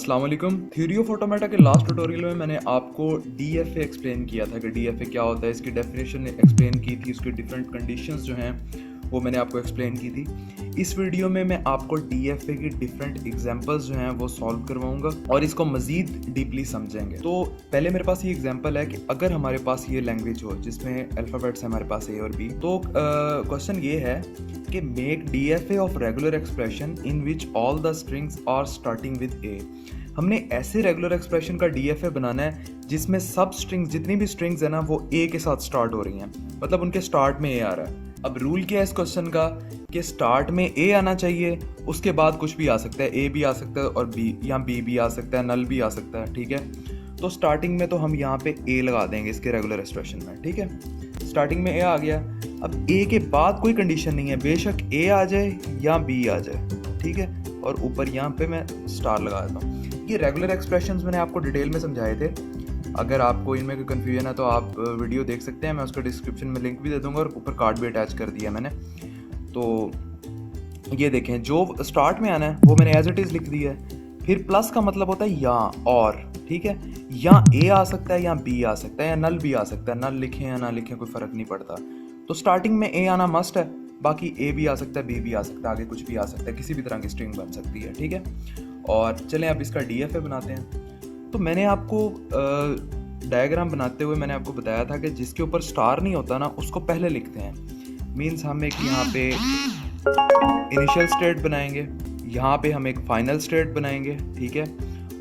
अस्सलाम वालेकुम। Theory of automata के लास्ट ट्यूटोरियल में मैंने आपको डीएफए एक्सप्लेन किया था कि डीएफए क्या होता है, इसकी डेफिनेशन एक्सप्लेन की थी, उसकी डिफरेंट कंडीशंस जो हैं वो मैंने आपको एक्सप्लेन की थी। इस वीडियो में मैं आपको डीएफए की डिफरेंट एग्जांपल्स जो हैं वो सॉल्व करवाऊंगा और इसको मज़ीद डीपली समझेंगे। तो पहले मेरे पास ये एग्जांपल है कि अगर हमारे पास ये लैंग्वेज हो जिसमें अल्फ़ाबेट्स है हमारे पास ए और बी, तो क्वेश्चन ये है कि make DFA of regular expression in which all the strings are starting with A. हमने ऐसे रेगुलर एक्सप्रेशन का डीएफए बनाना है जिसमें सब स्ट्रिंग्स, जितनी भी स्ट्रिंग्स है ना, वो ए के साथ स्टार्ट हो रही हैं, मतलब उनके स्टार्ट में ए आ रहा है। अब रूल क्या है इस क्वेश्चन का कि स्टार्ट में ए आना चाहिए, उसके बाद कुछ भी आ सकता है, ए भी आ सकता है और बी, यहाँ बी भी आ सकता है, नल भी आ सकता है, ठीक है। तो स्टार्टिंग में तो हम यहाँ पे ए लगा देंगे इसके रेगुलर एक्सप्रेशन में, ठीक है। स्टार्टिंग में ए आ गया। अब ए के बाद कोई कंडीशन नहीं है, बेशक ए आ जाए या बी आ जाए, ठीक है। और ऊपर यहाँ पे मैं स्टार लगा देता हूँ। ये रेगुलर एक्सप्रेशंस मैंने आपको डिटेल में समझाए थे। अगर आपको इनमें कोई कन्फ्यूजन है तो आप वीडियो देख सकते हैं, मैं उसका डिस्क्रिप्शन में लिंक भी दे दूंगा और ऊपर कार्ड भी अटैच कर दिया मैंने। तो ये देखें, जो स्टार्ट में आना है वो मैंने एज इट इज़ लिख दिया है। फिर प्लस का मतलब होता है या और, ठीक है। या ए आ सकता है या बी आ सकता है या नल भी आ सकता है, नल लिखें या ना लिखें कोई फ़र्क नहीं पड़ता। तो स्टार्टिंग में ए आना मस्ट है, बाकी ए भी आ सकता है, बी भी आ सकता है, आगे कुछ भी आ सकता है, किसी भी तरह की स्ट्रिंग बन सकती है, ठीक है। और चलें अब इसका डीएफए बनाते हैं। तो मैंने आपको डायग्राम बनाते हुए मैंने आपको बताया था कि जिसके ऊपर स्टार नहीं होता ना उसको पहले लिखते हैं। मीन्स हम एक यहाँ पे इनिशियल स्टेट बनाएंगे, यहाँ पे हम एक फाइनल स्टेट बनाएंगे, ठीक है।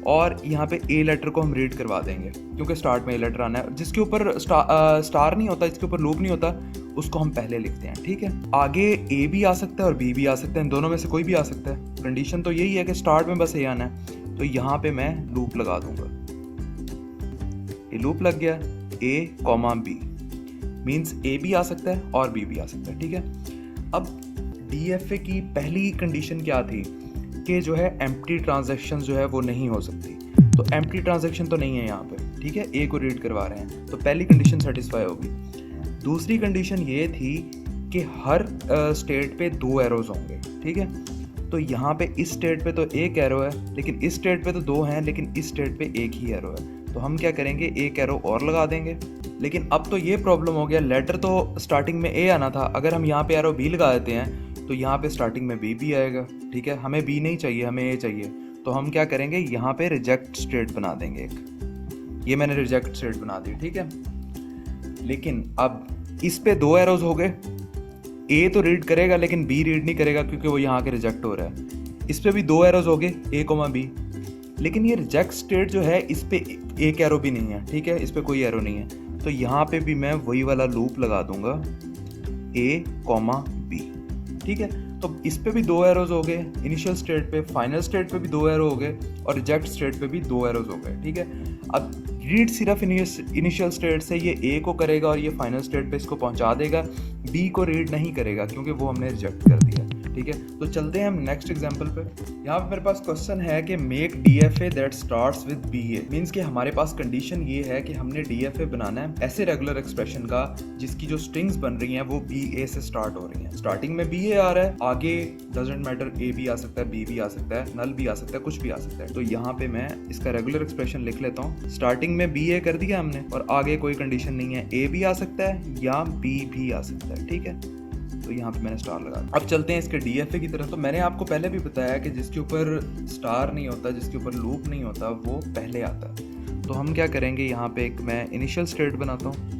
और यहाँ पे ए लेटर को हम रीड करवा देंगे क्योंकि स्टार्ट में ए लेटर आना है। जिसके ऊपर स्टार नहीं होता, जिसके ऊपर लूप नहीं होता, उसको हम पहले लिखते हैं, ठीक है। आगे ए भी आ सकता है और बी भी आ सकता है, इन दोनों में से कोई भी आ सकता है। कंडीशन तो यही है कि स्टार्ट में बस ए आना है। तो यहाँ पे मैं लूप लगा दूंगा, ये लूप लग गया, ए कॉमा बी, मीन्स ए भी आ सकता है और बी भी आ सकता है, ठीक है। अब डीएफए की पहली कंडीशन क्या थी कि जो है एम्प्टी ट्रांजैक्शन जो है वो नहीं हो सकती। तो एम्प्टी ट्रांजैक्शन तो नहीं है यहाँ पे, ठीक है, ए को रीड करवा रहे हैं, तो पहली कंडीशन सेटिस्फाई होगी। दूसरी कंडीशन ये थी कि हर स्टेट पे 2 एरोज होंगे, ठीक है। तो यहाँ पे इस स्टेट पे तो 1 एरो है, लेकिन इस स्टेट पे तो 2 हैं, लेकिन इस स्टेट पे 1 ही एरो है। तो हम क्या करेंगे, 1 एरो और लगा देंगे। लेकिन अब तो ये प्रॉब्लम हो गया, लेटर तो स्टार्टिंग में ए आना था, अगर हम यहाँ पे एरो बी लगा देते हैं तो यहाँ पे स्टार्टिंग में बी भी आएगा, ठीक है। हमें बी नहीं चाहिए, हमें ए चाहिए। तो हम क्या करेंगे, यहाँ पे रिजेक्ट स्टेट बना देंगे एक। ये मैंने रिजेक्ट स्टेट बना दी, ठीक है। लेकिन अब इस पे 2 एरोज हो गए, ए तो रीड करेगा लेकिन बी रीड नहीं करेगा क्योंकि वो यहाँ के रिजेक्ट हो रहा है। इस पे भी 2 एरोज हो गए, ए कोमा बी, लेकिन ये रिजेक्ट स्टेट जो है इस पे एक एरो भी नहीं है, ठीक है, इस पे कोई एरो नहीं है। तो यहाँ पे भी मैं वही वाला लूप लगा दूंगा, ए कॉमा बी, ठीक है। तो इस पे भी 2 एरोज हो गए, इनिशियल स्टेट पे, फाइनल स्टेट पे भी 2 एरो हो गए और रिजेक्ट स्टेट पे भी 2 एरोज हो गए, ठीक है। अब रीड सिर्फ इनिशियल स्टेट से ये ए को करेगा और ये फाइनल स्टेट पे इसको पहुंचा देगा, बी को रीड नहीं करेगा क्योंकि वो हमने रिजेक्ट कर दिया, ठीक है। तो चलते हैं हम नेक्स्ट एग्जांपल पे। यहाँ पे मेरे पास क्वेश्चन है कि make DFA that starts with BA. Means कि हमारे पास कंडीशन ये है कि हमने डीएफए बनाना है ऐसे रेगुलर एक्सप्रेशन का जिसकी जो स्ट्रिंग्स बन रही हैं वो बीए से स्टार्ट हो रही हैं। स्टार्टिंग में बीए आ रहा है, आगे डजंट मैटर, ए भी आ सकता है, बी भी आ सकता है, नल भी आ सकता है, कुछ भी आ सकता है। तो यहाँ पे मैं इसका रेगुलर एक्सप्रेशन लिख लेता हूँ। स्टार्टिंग में बीए कर दिया हमने और आगे कोई कंडीशन नहीं है, ए भी आ सकता है या बी भी आ सकता है, ठीक है। तो यहाँ पे मैंने स्टार लगा। अब चलते हैं इसके डीएफए की तरफ। तो मैंने आपको पहले भी बताया कि जिसके ऊपर स्टार नहीं होता, जिसके ऊपर लूप नहीं होता, वो पहले आता है। तो हम क्या करेंगे, यहाँ पे एक मैं इनिशियल स्टेट बनाता हूँ।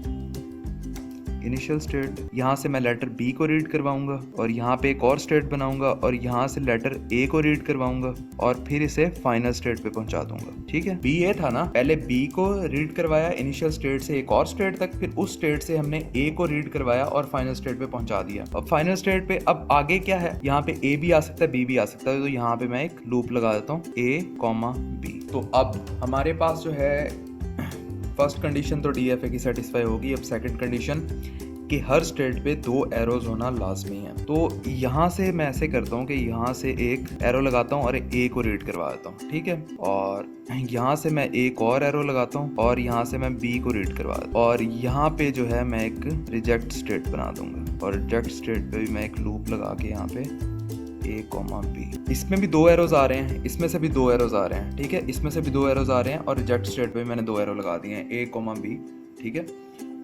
इनिशियल स्टेट, यहाँ से मैं लेटर बी को रीड करवाऊंगा और यहाँ पे एक और स्टेट बनाऊंगा और यहाँ से लेटर ए को रीड करवाऊंगा और फिर इसे फाइनल स्टेट पे पहुंचा दूंगा, ठीक है। बी ए था ना, पहले बी को रीड करवाया इनिशियल स्टेट से एक और स्टेट तक, फिर उस स्टेट से हमने ए को रीड करवाया और फाइनल स्टेट पे पहुंचा दिया। अब फाइनल स्टेट पे अब आगे क्या है, यहाँ पे ए भी आ सकता है, बी भी आ सकता है। तो यहाँ पे मैं एक लूप लगा देता हूँ, ए कॉमा बी। तो अब हमारे पास जो है फर्स्ट कंडीशन तो डीएफए की सेटिस्फाई होगी। अब सेकंड कंडीशन कि हर स्टेट पे 2 एरोज होना लाजमी है। तो यहाँ से मैं ऐसे करता हूँ कि यहाँ से एक एरो लगाता हूँ और ए को रीड करवा देता हूँ, ठीक है। और यहाँ से मैं एक और एरो लगाता हूँ और यहाँ से मैं बी को रीड करवा देता हूँ और यहाँ पे जो है मैं एक रिजेक्ट स्टेट बना दूंगा और रिजेक्ट स्टेट पे भी मैं एक लूप लगा के यहाँ पे ए कॉमा बी। इसमें भी 2 एरोज आ रहे हैं, इसमें से भी 2 एरोज आ रहे हैं, ठीक है, इसमें से भी 2 एरोज आ रहे हैं और रिजेक्ट स्टेट पे भी मैंने 2 एरो लगा दिए हैं, ए कॉमा बी, ठीक है।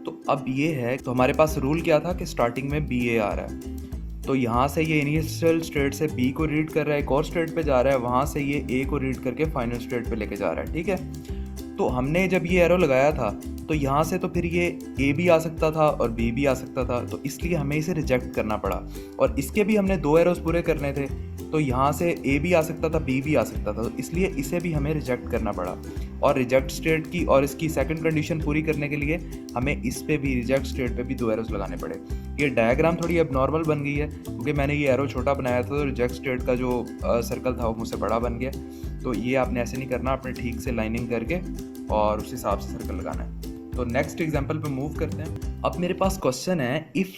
तो अब ये है, तो हमारे पास रूल क्या था कि स्टार्टिंग में बी ए आ रहा है, तो यहाँ से ये इनिशियल स्टेट से बी को रीड कर रहा है, एक और स्टेट पे जा रहा है, वहाँ से ये ए को रीड करके फाइनल स्टेट पे लेके जा रहा है, ठीक है। तो हमने जब ये एरो लगाया था तो यहाँ से तो फिर ये ए भी आ सकता था और बी भी आ सकता था, तो इसलिए हमें इसे रिजेक्ट करना पड़ा। और इसके भी हमने 2 एरोज पूरे करने थे, तो यहाँ से ए भी आ सकता था, बी भी आ सकता था, तो इसलिए इसे भी हमें रिजेक्ट करना पड़ा। और रिजेक्ट स्टेट की और इसकी सेकंड कंडीशन पूरी करने के लिए हमें इस पे भी, रिजेक्ट स्टेट पे भी 2 एरोज लगाने पड़े। ये डायग्राम थोड़ी एबनॉर्मल बन गई है क्योंकि मैंने ये एरो छोटा बनाया था, तो रिजेक्ट स्टेट का जो सर्कल था वो मुझसे बड़ा बन गया। तो ये आपने ऐसे नहीं करना, आपने ठीक से लाइनिंग करके और उस हिसाब से सर्कल लगाना है। तो नेक्स्ट एग्जांपल पे मूव करते हैं। अब मेरे पास क्वेश्चन है, इफ़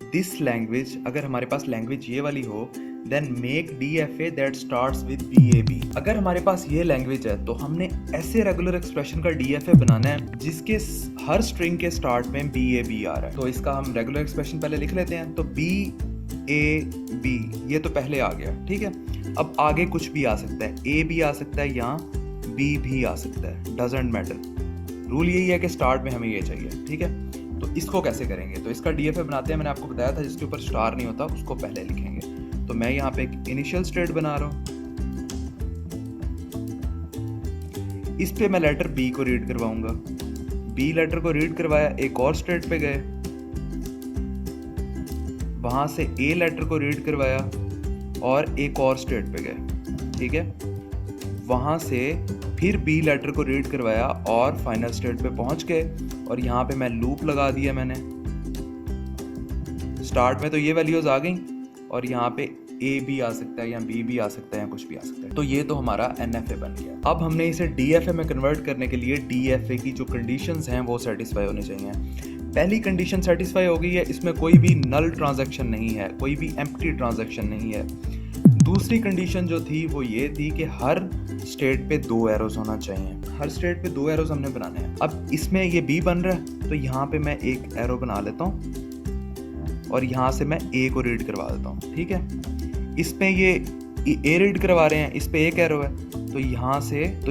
दिस लैंग्वेज, अगर हमारे पास लैंग्वेज ये वाली हो, then make DFA that starts with BAB। अगर हमारे पास ये लैंग्वेज है तो हमने ऐसे रेगुलर एक्सप्रेशन का DFA बनाना है जिसके हर स्ट्रिंग के स्टार्ट में BAB आ रहा है। तो इसका हम रेगुलर एक्सप्रेशन पहले लिख लेते हैं। तो BAB ये तो पहले आ गया, ठीक है। अब आगे कुछ भी आ सकता है, A भी आ सकता है या B भी आ सकता है, डजंट मैटर। रूल यही है कि स्टार्ट में हमें ये चाहिए, ठीक है। तो इसको कैसे करेंगे, तो इसका DFA बनाते हैं। मैंने आपको बताया था जिसके ऊपर स्टार नहीं होता उसको पहले लिखेंगे। तो मैं यहाँ पे एक इनिशियल स्टेट बना रहा हूँ, इस पे मैं लेटर B को रीड करवाऊंगा, B लेटर को रीड करवाया, एक और स्टेट पे गए, वहां से A लेटर को रीड करवाया और एक और स्टेट पे गए, ठीक है। वहां से फिर B लेटर को रीड करवाया और फाइनल स्टेट पे पहुंच गए और यहाँ पे मैं लूप लगा दिया मैंने। स्टार्ट में तो ये वैल्यूज आ गई और यहाँ पे A भी आ सकता है या B भी आ सकता है या कुछ भी आ सकता है। तो ये तो हमारा NFA बन गया। अब हमने इसे DFA में कन्वर्ट करने के लिए DFA की जो कंडीशंस हैं वो सेटिस्फाई होनी चाहिए। पहली कंडीशन सेटिस्फाई हो गई है, इसमें कोई भी नल ट्रांजैक्शन नहीं है, कोई भी एम्प्टी ट्रांजैक्शन नहीं है। दूसरी कंडीशन जो थी वो ये थी कि हर स्टेट पे 2 एरोज होना चाहिए, हर स्टेट पे 2 एरोज हमने बनाने हैं। अब इसमें ये B बन रहा है तो यहाँ पे मैं एक एरो बना लेता हूँ और यहाँ से मैं A को रीड करवा देता हूँ, ठीक है। इसमें ये A रीड करवा रहे हैं, इस पे एक एरो है, तो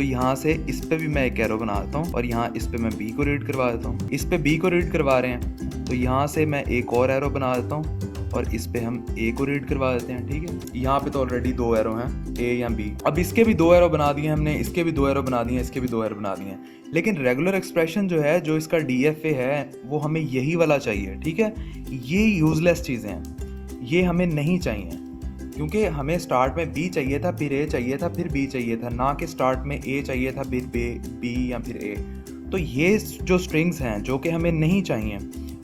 यहाँ से इस पे भी मैं एक एरो बना देता हूँ और यहाँ इस पे मैं B को रीड करवा देता हूँ। इस पे B को रीड करवा रहे हैं तो यहाँ से मैं एक और एरो बना देता हूँ और इस पे हम A को रीड करवा देते हैं, ठीक है। यहाँ पे तो ऑलरेडी 2 एरो हैं, A या B। अब इसके भी 2 एरो बना दिए हमने, इसके भी 2 एरो बना दिए, इसके भी 2 एरो बना दिए। लेकिन रेगुलर एक्सप्रेशन जो है, जो इसका DFA है, वो हमें यही वाला चाहिए, ठीक है। ये यूजलेस चीज़ें हैं, ये हमें नहीं चाहिए क्योंकि हमें स्टार्ट में B चाहिए था, फिर A चाहिए था, फिर B चाहिए था, ना कि स्टार्ट में A चाहिए था फिर B या फिर A। तो ये जो स्ट्रिंग्स हैं जो कि हमें नहीं चाहिए,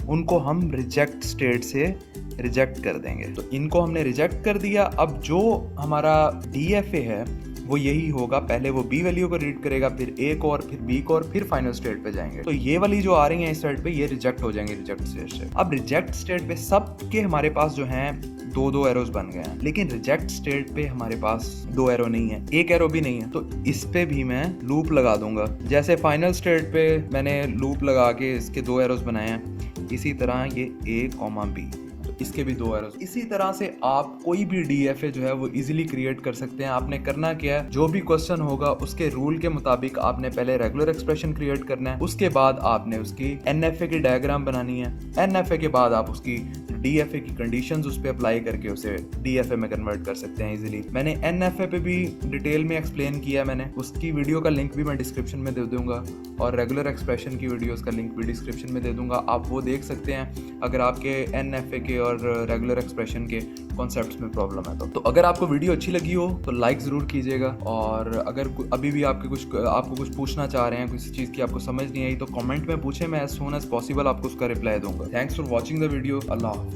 उनको हम रिजेक्ट स्टेट से रिजेक्ट कर देंगे। तो इनको हमने रिजेक्ट कर दिया। अब जो हमारा DFA है वो यही होगा, पहले वो B वैल्यू को रीड करेगा, फिर A को और फिर B को और फिर फाइनल स्टेट पे जाएंगे। तो ये वाली जो आ रही है इस साइड पे, ये रिजेक्ट हो जाएंगे रिजेक्ट स्टेट से। अब रिजेक्ट स्टेट पे सब के हमारे पास जो हैं 2-2 एरोज बन गए हैं, लेकिन रिजेक्ट स्टेट पे हमारे पास 2 एरो नहीं है, एक एरो भी नहीं है। तो इस पे भी मैं लूप लगा दूंगा। जैसे फाइनल स्टेट पे मैंने लूप लगा के इसके 2 एरोज बनाए हैं, इसी तरह ये A, B, इसके भी 2 एरोज। इसी तरह से आप कोई भी DFA जो है वो इजीली क्रिएट कर सकते हैं। आपने करना क्या है, जो भी क्वेश्चन होगा उसके रूल के मुताबिक आपने पहले रेगुलर एक्सप्रेशन क्रिएट करना है, उसके बाद आपने उसकी NFA की डायग्राम बनानी है, NFA के बाद आप उसकी DFA की कंडीशंस उस पर अप्लाई करके उसे DFA में कन्वर्ट कर सकते हैं इजीली। मैंने NFA पे भी डिटेल में एक्सप्लेन किया, मैंने उसकी वीडियो का लिंक भी मैं डिस्क्रिप्शन में दे दूंगा और रेगुलर एक्सप्रेशन की वीडियोस का लिंक भी डिस्क्रिप्शन में दे दूंगा, आप वो देख सकते हैं अगर आपके NFA के और रेगुलर एक्सप्रेशन के कॉन्सेप्ट्स में प्रॉब्लम है तो अगर आपको वीडियो अच्छी लगी हो तो लाइक ज़रूर कीजिएगा, और अगर अभी भी आपको कुछ पूछना चाह रहे हैं, किसी चीज़ की आपको समझ नहीं आई तो कमेंट में पूछें, मैं एज सून एज पॉसिबल आपको उसका रिप्लाई दूंगा। Thanks for watching the video. Allah.